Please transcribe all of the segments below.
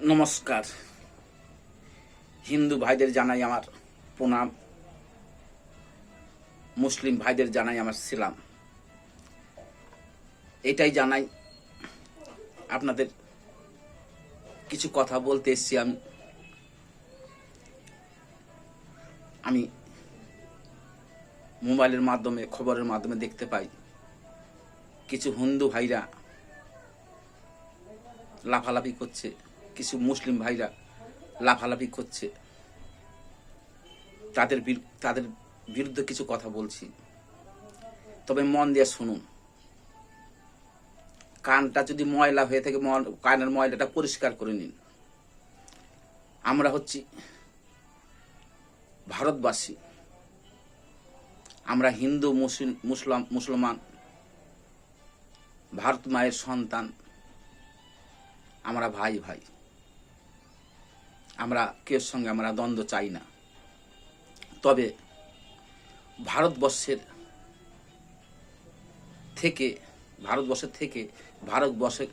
নমস্কার। হিন্দু ভাইদের জানাই আমার প্রণাম, মুসলিম ভাইদের জানাই আমার সালাম। এটাই জানাই, আপনাদের কিছু কথা বলতে এসেছি। আমি মোবাইলের মাধ্যমে, খবরের মাধ্যমে দেখতে পাই কিছু হিন্দু ভাইরা লাফালাফি করছে, কিছু মুসলিম ভাইরা লাফালাফি করছে। তাদের বিরুদ্ধে কিছু কথা বলছি, তবে মন দিয়ে শুনুন। কানটা যদি ময়লা হয়ে থাকে, কানের ময়লাটা পরিষ্কার করে নিন। আমরা হচ্ছি ভারতবাসী, আমরা হিন্দু মুসলমান, ভারত মায়ের সন্তান। আমরা ভাই ভাই, আমরা কেউ সঙ্গে আমরা দ্বন্দ্ব চাই না। তবে ভারতবর্ষের থেকে ভারতবর্ষের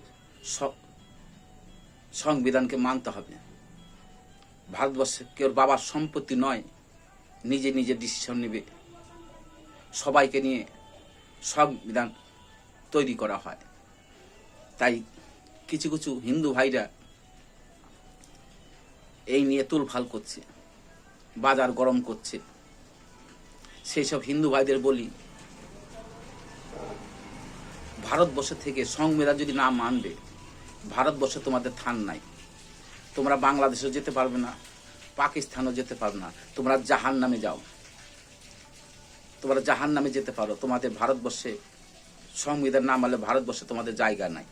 সংবিধানকে মানতে হবে। ভারতবর্ষে কেউ বাবার সম্পত্তি নয়, নিজে নিজে ডিসিশন নেবে। সবাইকে নিয়ে সংবিধান তৈরি করা হয়। তাই কিছু কিছু হিন্দু ভাইরা এই নিয়ে তুলফাল করছে, বাজার গরম করছে। সেই সব হিন্দু ভাইদের বলি, ভারতবর্ষ থেকে সংবিধান যদি না মানবে, ভারতবর্ষে তোমাদের থান নাই। তোমরা বাংলাদেশেও যেতে পারবে না, পাকিস্তানও যেতে পারবে না। তোমরা জাহান্নামে যাও, তোমরা জাহান্নামে যেতে পারো। তোমাদের ভারতবর্ষে সংবিধান না মানলে ভারতবর্ষে তোমাদের জায়গা নাই।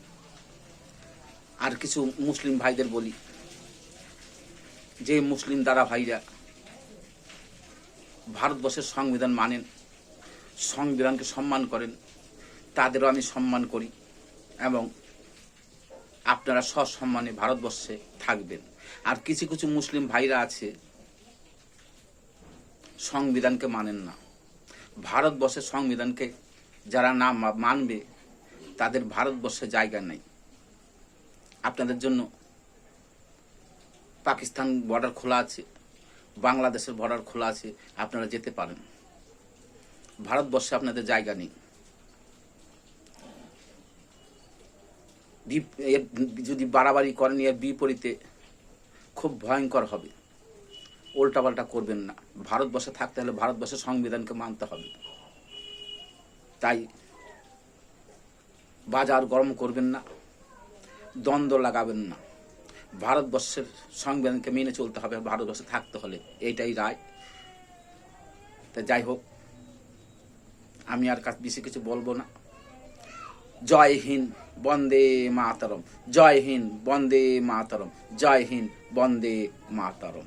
আর কিছু মুসলিম ভাইদের বলি, যে মুসলিম দাদা ভাইরা ভারতবর্ষের সংবিধান মানেন, সংবিধানকে সম্মান করেন, তাদেরও আমি সম্মান করি। এবং আপনারা সসম্মানে ভারতবর্ষে থাকবেন। আর কিছু কিছু মুসলিম ভাইরা আছে সংবিধানকে মানেন না। ভারতবর্ষের সংবিধানকে যারা না মানবে, তাদের ভারতবর্ষে জায়গা নেই। আপনাদের জন্য পাকিস্তান বর্ডার খোলা আছে, বাংলাদেশের বর্ডার খোলা আছে, আপনারা যেতে পারেন। ভারতবর্ষে আপনাদের জায়গা নেই। যদি বাড়াবাড়ি করেন, এর বিপরীতে খুব ভয়ঙ্কর হবে। উল্টাপাল্টা করবেন না। ভারতবর্ষে থাকতে হলে ভারতবর্ষের সংবিধানকে মানতে হবে। তাই বাজার গরম করবেন না, দ্বন্দ্ব লাগাবেন না। ভারতবর্ষের সংবিধানকে মেনে চলতে হবে ভারতবর্ষে থাকতে হলে, এইটাই রায়। তা যাই হোক, আমি আর বেশি কিছু বলবো না। জয় হিন্দ, বন্দে মাতরম। জয় হিন্দ, বন্দে মাতরম। জয় হিন্দ, বন্দে মাতরম।